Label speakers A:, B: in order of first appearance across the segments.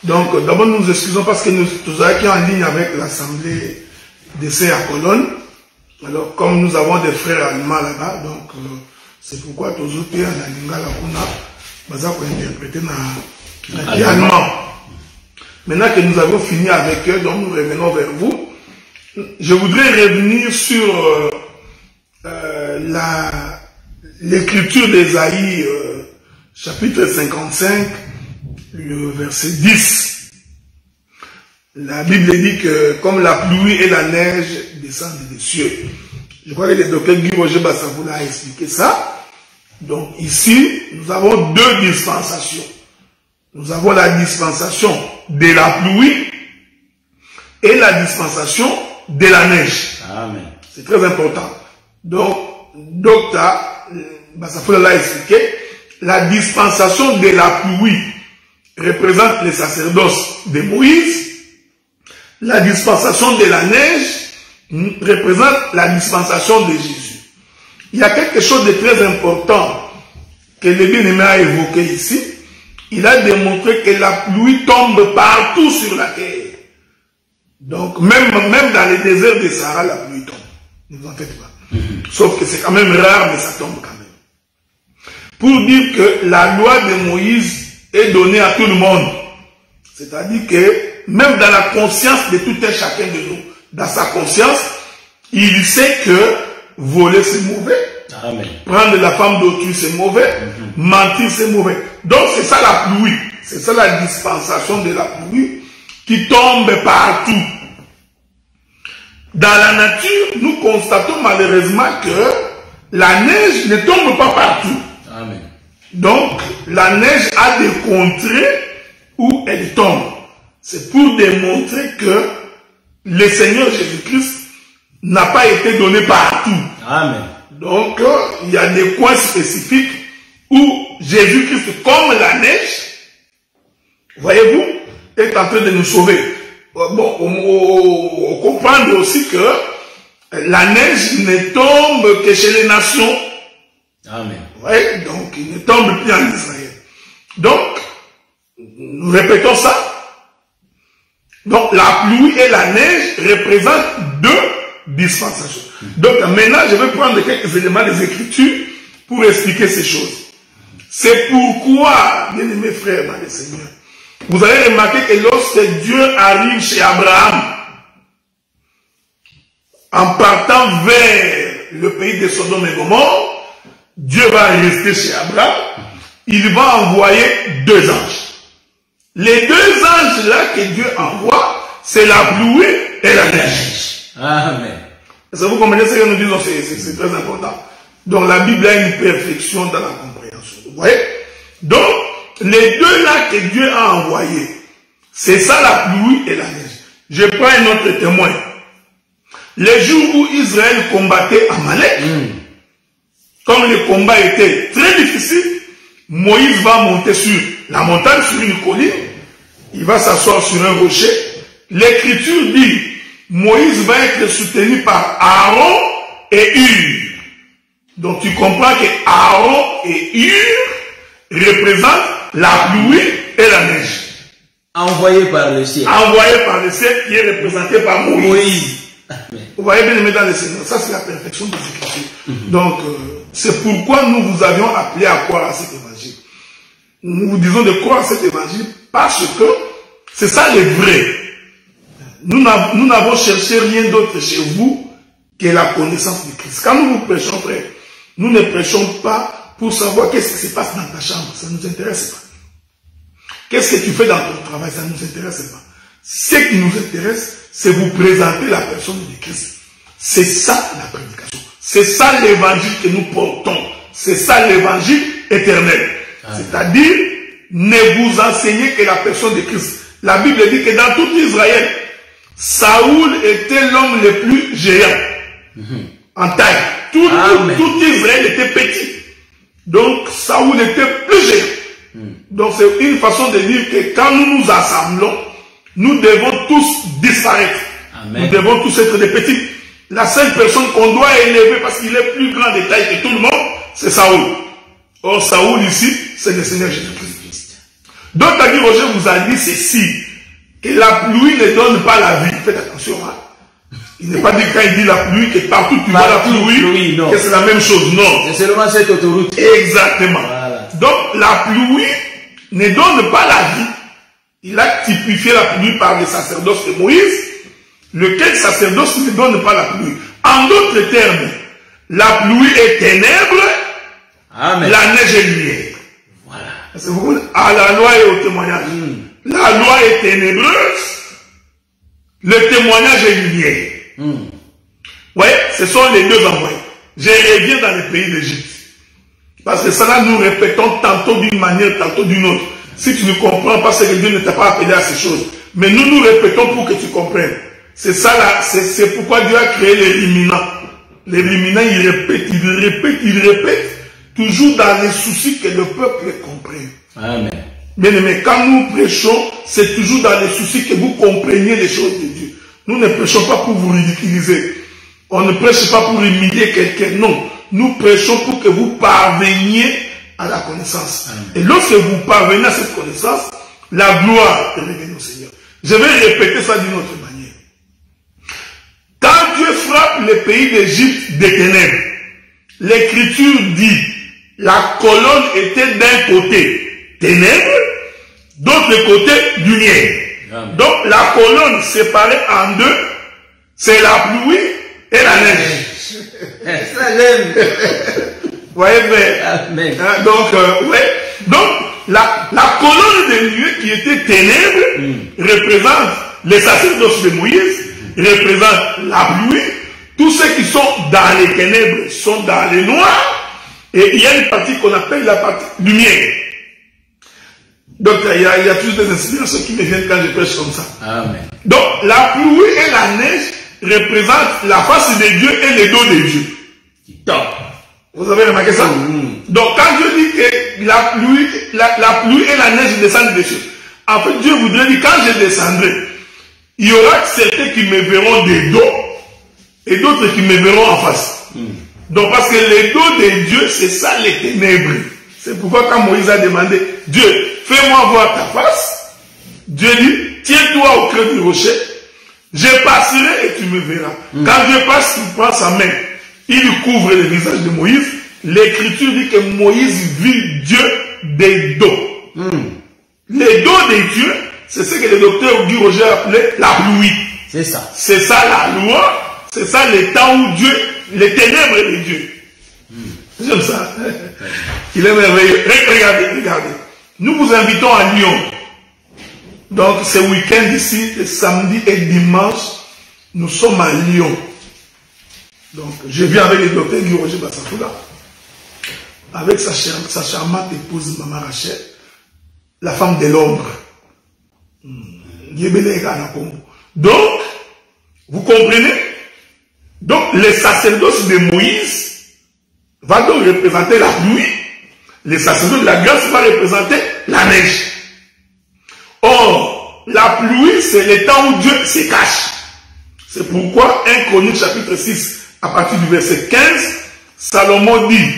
A: Donc, d'abord, nous nous excusons parce que nous sommes en ligne avec l'Assemblée des Saints à Cologne. Alors, comme nous avons des frères allemands là-bas, donc, c'est pourquoi tous les autres, en Lingala, on a interprété en allemand. Maintenant que nous avons fini avec eux, donc nous revenons vers vous. Je voudrais revenir sur l'écriture d'Ésaïe, chapitre 55, le verset 10. La Bible dit que comme la pluie et la neige descendent des cieux. Je crois que le docteur Guy Roger Bassavoula a expliqué ça. Donc ici, nous avons deux dispensations. Nous avons la dispensation de la pluie et la dispensation de la neige. Amen. C'est très important. Donc, docteur Bassavoula l'a expliqué. La dispensation de la pluie représente le sacerdoce de Moïse. La dispensation de la neige représente la dispensation de Jésus. Il y a quelque chose de très important que le bien-aimé a évoqué ici. Il a démontré que la pluie tombe partout sur la terre. Donc, même dans les déserts de Sahara, la pluie tombe. Ne vous en faites pas. Sauf que c'est quand même rare, mais ça tombe quand même. Pour dire que la loi de Moïse est donnée à tout le monde. C'est-à-dire que même dans la conscience de tout un chacun de nous, dans sa conscience, il sait que voler c'est mauvais. Amen. Prendre la femme d'autrui c'est mauvais. Mentir c'est mauvais. Donc c'est ça la pluie. C'est ça la dispensation de la pluie qui tombe partout. Dans la nature, nous constatons malheureusement que la neige ne tombe pas partout. Amen. Donc la neige a des contrées où elle tombe. C'est pour démontrer que le Seigneur Jésus-Christ n'a pas été donné partout. Amen. Donc, il y a des coins spécifiques où Jésus-Christ, comme la neige, voyez-vous, est en train de nous sauver. Bon, on comprend aussi que la neige ne tombe que chez les nations. Amen. Ouais, donc, il ne tombe plus en Israël. Donc, nous répétons ça. Donc, la pluie et la neige représentent deux dispensations. Donc, maintenant, je vais prendre quelques éléments des Écritures pour expliquer ces choses. C'est pourquoi, bien-aimés frères dans le Seigneur, vous avez remarqué que lorsque Dieu arrive chez Abraham, en partant vers le pays de Sodome et Gomorrhe, Dieu va rester chez Abraham, il va envoyer deux anges. Les deux anges-là que Dieu envoie, c'est la pluie et la neige. Amen. Est-ce que vous comprenez ce que nous disons? C'est très important. Donc la Bible a une perfection dans la compréhension. Vous voyez? Donc, les deux là que Dieu a envoyés, c'est ça la pluie et la neige. Je prends un autre témoin. Les jours où Israël combattait Amalek, comme le combat était très difficile, Moïse va monter sur la montagne, sur une colline, il va s'asseoir sur un rocher. L'Écriture dit, Moïse va être soutenu par Aaron et Hur. Donc tu comprends que Aaron et Hur représentent la pluie et la neige.
B: Envoyé par le ciel.
A: Envoyé par le ciel qui est représenté par Moïse. Vous voyez bien aimé dans le Seigneur, ça c'est la perfection des Écritures. Donc c'est pourquoi nous vous avions appelé à croire à cet évangile. Nous vous disons de croire à cet évangile parce que c'est ça le vrai. Nous n'avons cherché rien d'autre chez vous que la connaissance de Christ. Quand nous vous prêchons, frère, nous ne prêchons pas pour savoir qu'est-ce qui se passe dans ta chambre. Ça ne nous intéresse pas. Qu'est-ce que tu fais dans ton travail? Ça ne nous intéresse pas. Ce qui nous intéresse, c'est vous présenter la personne de Christ. C'est ça la prédication. C'est ça l'évangile que nous portons. C'est ça l'évangile éternel. C'est-à-dire, ne vous enseignez que la personne de Christ. La Bible dit que dans tout Israël, Saoul était l'homme le plus géant en taille. Tout Israël était petit. Donc Saoul était plus géant. Donc c'est une façon de dire que quand nous nous assemblons, nous devons tous disparaître. Amen. Nous devons tous être des petits. La seule personne qu'on doit élever parce qu'il est plus grand de taille que tout le monde, c'est Saoul. Or Saoul ici, c'est le Seigneur Jésus-Christ. Donc, Guy Roger vous a dit ceci, que la pluie ne donne pas la vie. Faites attention, hein. Il n'est pas dit quand il dit la pluie, que partout tu vois la pluie, que c'est la même chose. Non.
B: C'est seulement cette autoroute.
A: Exactement.
B: Voilà.
A: Donc, la pluie ne donne pas la vie. Il a typifié la pluie par le sacerdoce de Moïse, lequel sacerdoce ne donne pas la pluie. En d'autres termes, la pluie est ténèbres,
B: Amen.
A: La neige est lumière.
B: Voilà.
A: C'est beaucoup à la loi et au témoignage. La loi est ténébreuse, le témoignage est lumière. Oui, ce sont les deux envoyés. Je reviens dans le pays d'Égypte. Parce que ça là, nous répétons tantôt d'une manière, tantôt d'une autre. Si tu ne comprends pas, c'est que Dieu ne t'a pas appelé à ces choses. Mais nous répétons pour que tu comprennes. C'est ça là, c'est pourquoi Dieu a créé les ruminants. Les ruminants, ils répètent, toujours dans les soucis que le peuple comprenne.
B: Amen.
A: Bien aimé, quand nous prêchons, c'est toujours dans les soucis que vous compreniez les choses de Dieu. Nous ne prêchons pas pour vous ridiculiser. On ne prêche pas pour humilier quelqu'un. Non. Nous prêchons pour que vous parveniez à la connaissance. Amen. Et lorsque vous parvenez à cette connaissance, la gloire est revenue au Seigneur. Je vais répéter ça d'une autre manière. Quand Dieu frappe le pays d'Égypte des ténèbres, l'Écriture dit, la colonne était d'un côté ténèbres, d'autre côté lumière. Amen. Donc la colonne séparée en deux, c'est la pluie et la neige.
B: Ça j'aime.
A: Voyez, mais,
B: Amen.
A: Donc, ouais. Donc, la colonne de nuée qui était ténèbres représente les sacerdoces de Moïse, représente la pluie. Tous ceux qui sont dans les ténèbres sont dans les noirs. Et il y a une partie qu'on appelle la partie lumière. Donc, il y a toujours des inspirations qui me viennent quand je prêche comme ça.
B: Amen.
A: Donc, la pluie et la neige représentent la face de Dieu et le dos de Dieu. Donc, vous avez remarqué ça? Donc, quand Dieu dit que la pluie et la neige descendent des cieux, en fait, Dieu voudrait dire, quand je descendrai, il y aura certains qui me verront des dos et d'autres qui me verront en face. Donc, parce que les dos de Dieu, c'est ça les ténèbres. C'est pourquoi quand Moïse a demandé, Dieu, fais-moi voir ta face, Dieu dit, tiens-toi au creux du rocher, je passerai et tu me verras. Quand Dieu passe, il prend sa main, il couvre le visage de Moïse. L'Écriture dit que Moïse vit Dieu des dos. Les dos de Dieu, c'est ce que le docteur Guy Roger appelait la pluie.
B: C'est ça.
A: C'est ça la loi, c'est ça le temps où Dieu, les ténèbres de Dieu. J'aime ça. Il est merveilleux. Regardez. Nous vous invitons à Lyon. Donc, ce week-end ici, le samedi et dimanche, nous sommes à Lyon. Donc, je viens avec le docteur Guy Roger Bassafoula, avec sa charmante épouse, Maman Rachel, la femme de l'ombre. Donc, vous comprenez? Donc, le sacerdoce de Moïse va donc représenter la pluie. Le sacerdoce de la grâce va représenter la neige. Or, la pluie, c'est le temps où Dieu se cache. C'est pourquoi 1 Chronique chapitre 6, à partir du verset 15, Salomon dit,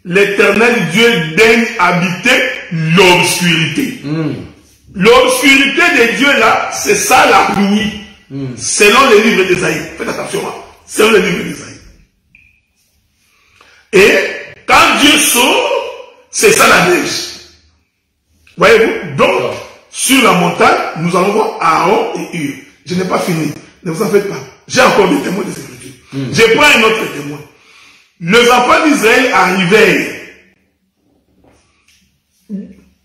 A: l'Éternel Dieu daigne habiter l'obscurité. L'obscurité de Dieu là, c'est ça la pluie. Selon les livres d'Ésaïe. Faites attention, hein. Selon les livres d'Ésaïe. Et quand Dieu sort, c'est ça la neige. Voyez-vous? Donc, sur la montagne, nous allons voir Aaron et Hur. Je n'ai pas fini. Ne vous en faites pas. J'ai encore des témoins des Écritures. Je prends un autre témoin. Les enfants d'Israël arrivaient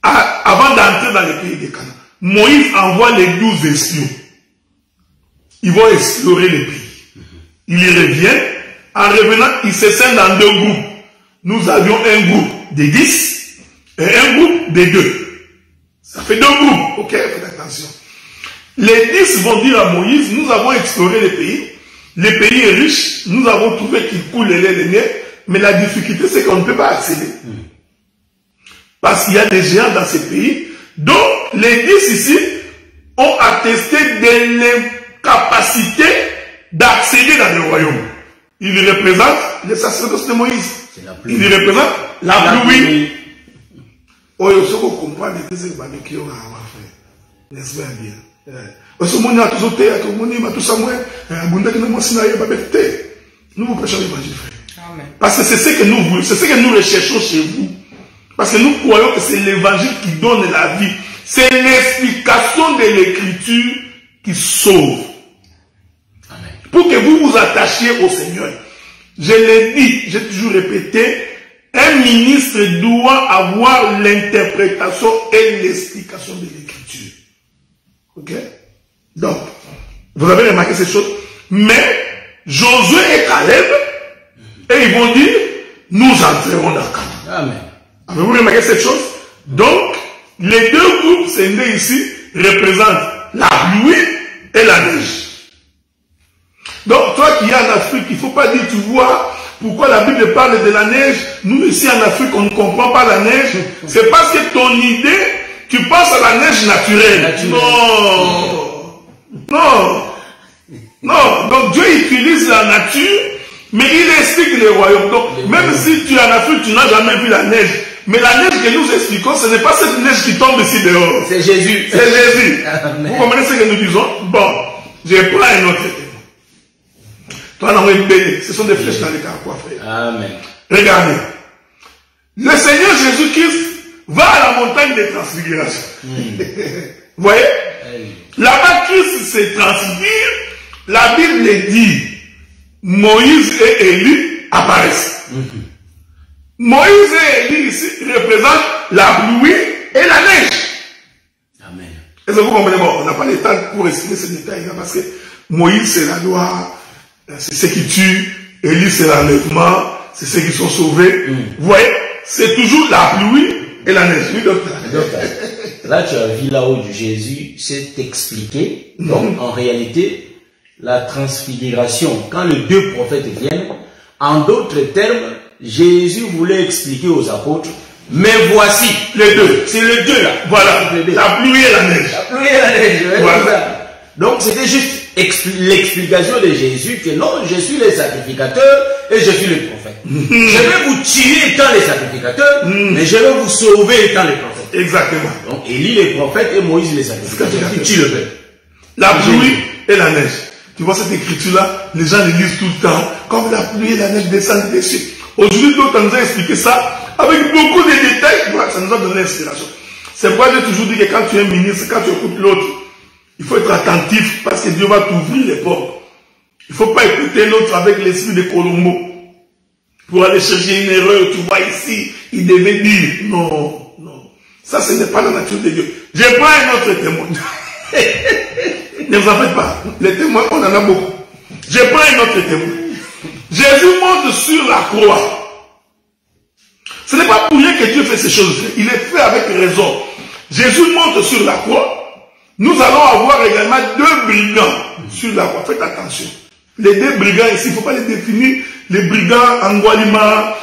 A: avant d'entrer dans le pays de Canaan. Moïse envoie les 12 espions. Ils vont explorer le pays. Ils y reviennent. En revenant, ils se scindent en deux groupes. Nous avions un groupe de 10 et un groupe de 2. Ça fait 2 groupes. Ok, faites attention. Les 10 vont dire à Moïse, nous avons exploré le pays. Le pays est riche. Nous avons trouvé qu'il coule le lait de miel. Mais la difficulté, c'est qu'on ne peut pas accéder. Parce qu'il y a des géants dans ce pays. Donc, les 10 ici ont attesté de l'incapacité d'accéder dans le royaume. Ils représentent le sacerdoce de Moïse. Ils représentent la pluie. Oyo soko comprendre que c'est pas de qui on a fait. N'est-ce pas bien? Parce que mon a tous auté, tout mon a tout Samuel, abunda que nous moi sina pas bête. Nous vous prêchons l'évangile, frère.
B: Amen.
A: Parce que c'est ce que nous voulons, c'est ce que nous recherchons chez vous. Parce que nous croyons que c'est l'évangile qui donne la vie. C'est l'explication de l'écriture qui sauve.
B: Amen.
A: Pour que vous vous attachiez au Seigneur. Je l'ai dit, j'ai toujours répété, un ministre doit avoir l'interprétation et l'explication de l'écriture. Ok? Donc, vous avez remarqué ces choses. Mais, Josué et Caleb, et ils vont dire, nous entrerons dans Canaan.
B: Amen.
A: Avez-vous remarqué cette chose? Donc, les deux groupes scindés ici représentent la pluie et la neige. Donc, toi qui es en Afrique, il ne faut pas dire, tu vois, pourquoi la Bible parle de la neige. Nous, ici en Afrique, on ne comprend pas la neige. C'est parce que ton idée, tu penses à la neige naturelle. Non. Non. Non. Donc, Dieu utilise la nature, mais il explique les royaumes. Donc, même si tu es en Afrique, tu n'as jamais vu la neige. Mais la neige que nous expliquons, ce n'est pas cette neige qui tombe ici dehors.
B: C'est Jésus.
A: C'est Jésus.
B: Amen.
A: Vous comprenez ce que nous disons? Bon, je prends un autre témoin. Toi, on a béni. Ce sont des flèches dans les carquois, frère.
B: Amen.
A: Regardez. Le Seigneur Jésus-Christ va à la montagne des transfigurations. Vous voyez? Là-bas, Christ se transfigure. La Bible dit, Moïse et Élie apparaissent. Moïse et Élie ici représentent la pluie et la neige.
B: Amen.
A: Est-ce que vous comprenez? Bon, on n'a pas le temps pour expliquer ces détails-là parce que Moïse c'est la loi, c'est ceux qui tuent, Élie c'est l'enlèvement, c'est ceux qui sont sauvés. Vous voyez, c'est toujours la pluie et la neige. Oui, docteur.
B: Là, tu as vu là où Jésus s'est expliqué. Donc, en réalité, la transfiguration, quand les deux prophètes viennent, en d'autres termes, Jésus voulait expliquer aux apôtres, mais voici
A: Les deux.
B: c'est les deux là.
A: Voilà,
B: Les deux.
A: la pluie et la neige.
B: La pluie et la neige.
A: Voilà.
B: Donc c'était juste l'explication de Jésus que non, je suis le sacrificateur et je suis le prophète. Je vais vous tuer étant les sacrificateurs, mais je vais vous sauver étant les prophètes.
A: Exactement.
B: Donc Élie les prophètes et Moïse les sacrificateurs qui tuent le peuple.
A: La pluie et la neige. Tu vois cette écriture-là, les gens les lisent tout le temps. Comme la pluie et la neige descendent dessus. Aujourd'hui, d'autres nous ont expliqué ça avec beaucoup de détails. Voilà, ça nous a donné l'inspiration. C'est pourquoi j'ai toujours dit que quand tu es ministre, quand tu écoutes l'autre, il faut être attentif parce que Dieu va t'ouvrir les portes. Il ne faut pas écouter l'autre avec l'esprit de Colombo pour aller chercher une erreur. Tu vois ici, il devait dire. Non, non. Ça, ce n'est pas la nature de Dieu. Je prends un autre témoin. Ne vous en faites pas. Les témoins, on en a beaucoup. Je prends un autre témoin. Jésus monte sur la croix. Ce n'est pas pour rien que Dieu fait ces choses. Il est fait avec raison. Jésus monte sur la croix. Nous allons avoir également deux brigands sur la croix. Faites attention. Les deux brigands ici, il ne faut pas les définir. Les brigands Angualima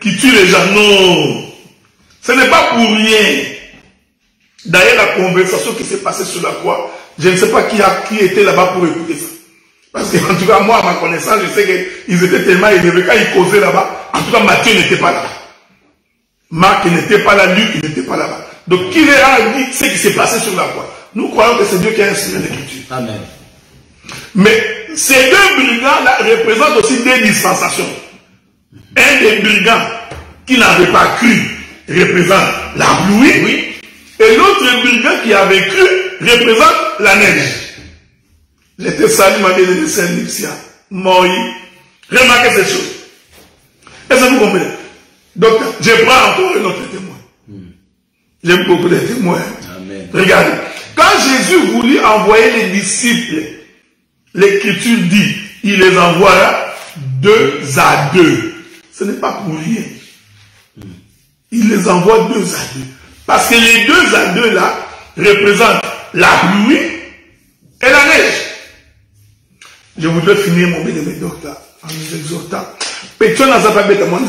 A: qui tuent les gens. Non. Ce n'est pas pour rien. D'ailleurs, la conversation qui s'est passée sur la croix, je ne sais pas qui était là-bas pour écouter ça. Parce qu'en tout cas, moi, à ma connaissance, je sais qu'ils étaient tellement élevés. Quand ils causaient là-bas, en tout cas, Matthieu n'était pas là-bas. Marc n'était pas là, Luc n'était pas là-bas. Donc, qui leur a dit ce qui s'est passé sur la croix? Nous croyons que c'est Dieu qui a inspiré l'écriture.
B: Amen.
A: Mais ces deux brigands-là représentent aussi des dispensations. Un des brigands qui n'avait pas cru représente la pluie, oui, et l'autre brigand qui avait cru représente la neige. J'étais salué, ma bien-aimée Saint-Lucia, Moïse. Remarquez cette chose. Est-ce que vous comprenez? Donc, je prends encore un autre témoin. J'aime beaucoup les témoins.
B: Amen.
A: Regardez. Quand Jésus voulut envoyer les disciples, l'Écriture dit, il les envoya 2 à 2. Ce n'est pas pour rien. Il les envoie 2 à 2. Parce que les 2 à 2 là représentent la pluie et la neige. Je voudrais finir mon bien-aimé docteur en nous exhortant. Pétion n'a pas bête à moi,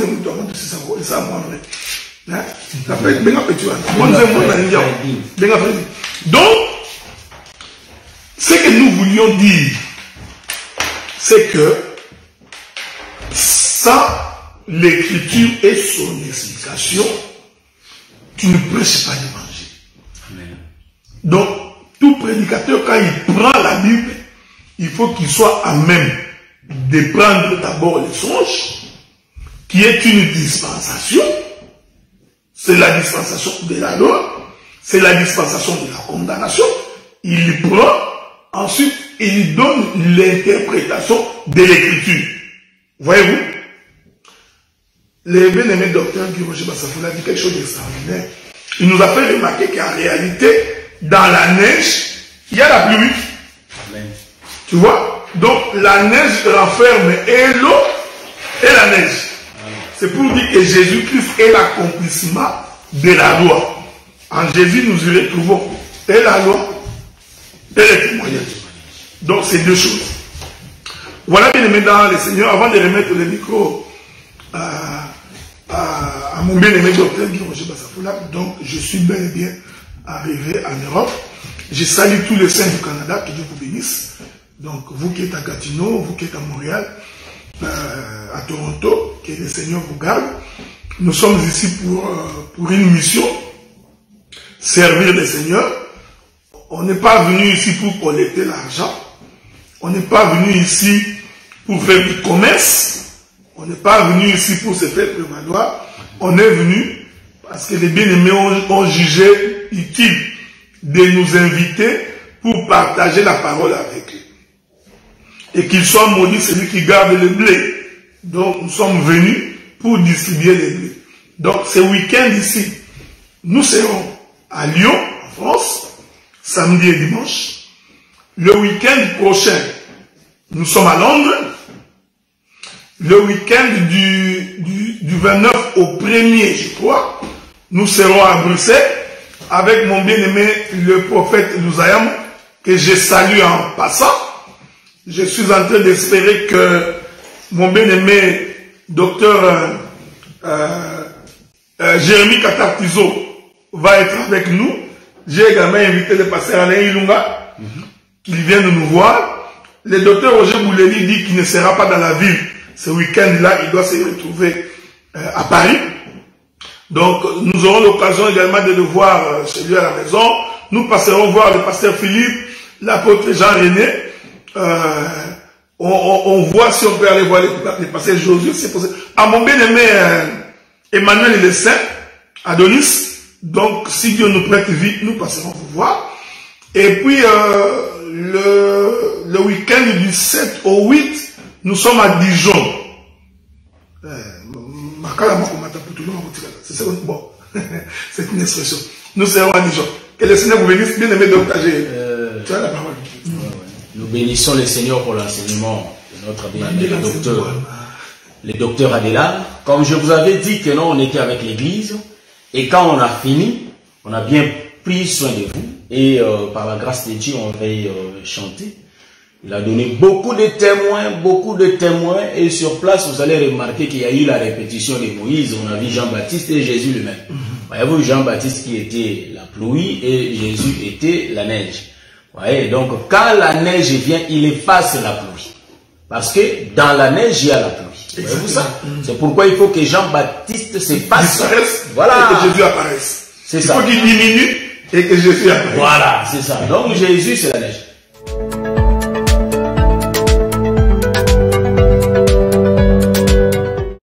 A: c'est ça, moi, vrai. Donc, ce que nous voulions dire, c'est que sans l'écriture et son explication, tu ne prêches pas l'évangile. Donc, tout prédicateur, quand il prend la Bible, il faut qu'il soit à même de prendre d'abord les songes, qui est une dispensation. C'est la dispensation de la loi, c'est la dispensation de la condamnation. Il prend, ensuite, il donne l'interprétation de l'écriture. Voyez-vous? Le bien-aimé docteur Guy Roger Bassafoula dit quelque chose d'extraordinaire. Il nous a fait remarquer qu'en réalité, dans la neige, il y a la pluie. Amen. Tu vois? Donc la neige renferme et l'eau et la neige. C'est pour dire que Jésus-Christ est l'accomplissement de la loi. En Jésus, nous y retrouvons et la loi et les témoignages. Donc c'est deux choses. Voilà, bien aimé dans le Seigneur, avant de remettre le micro à mon bien-aimé docteur Guy Roger Bassafoula, donc je suis bel et bien arrivé en Europe. Je salue tous les saints du Canada, que Dieu vous bénisse. Donc vous qui êtes à Gatineau, vous qui êtes à Montréal, à Toronto, que le Seigneur vous garde. Nous sommes ici pour une mission, servir le Seigneur. On n'est pas venu ici pour collecter l'argent. On n'est pas venu ici pour faire du commerce. On n'est pas venu ici pour se faire prévaloir. On est venu parce que les bien-aimés ont jugé utile de nous inviter pour partager la parole avec eux. Et qu'il soit maudit celui qui garde le blé. Donc nous sommes venus pour distribuer les blés. Donc ce week-end ici, nous serons à Lyon, en France, samedi et dimanche. Le week-end prochain, nous sommes à Londres. Le week-end du 29 au 1er, je crois, nous serons à Bruxelles avec mon bien-aimé, le prophète Louzayam, que je salue en passant. Je suis en train d'espérer que mon bien-aimé docteur Jérémy Katartizo va être avec nous. J'ai également invité le pasteur Alain Ilunga, qu'il vienne nous voir. Le docteur Roger Bouleli dit qu'il ne sera pas dans la ville. Ce week-end-là, il doit se retrouver à Paris. Donc, nous aurons l'occasion également de le voir chez lui à la maison. Nous passerons voir le pasteur Philippe, l'apôtre Jean-René. On voit si on peut aller voir le pasteur Josué. C'est possible. À mon bien-aimé Emmanuel et le Saint, Adonis. Donc, si Dieu nous prête vie, nous passerons vous voir. Et puis, le week-end du 7 au 8, nous sommes à Dijon. C'est une expression. Nous serons à Dijon. Que le Seigneur vous bénisse, bien aimé docteur. Tu as la parole.
B: Nous bénissons le Seigneur pour l'enseignement de notre bien-aimé le docteur Adela. Comme je vous avais dit que non, on était avec l'église. Et quand on a fini, on a bien pris soin de vous. Et par la grâce de Dieu, on va chanter. Il a donné beaucoup de témoins, et sur place, vous allez remarquer qu'il y a eu la répétition de Moïse. On a vu Jean-Baptiste et Jésus lui-même. Voyez-vous, Jean-Baptiste qui était la pluie et Jésus était la neige. Voyez, donc quand la neige vient, il efface la pluie. Parce que dans la neige, il y a la pluie. Voyez-vous ça? C'est pourquoi il faut que Jean-Baptiste s'efface.
A: Voilà. Et que Jésus apparaisse.
B: C'est ça.
A: Il faut qu'il diminue et que Jésus apparaisse.
B: Voilà, c'est ça. Donc Jésus, c'est la neige.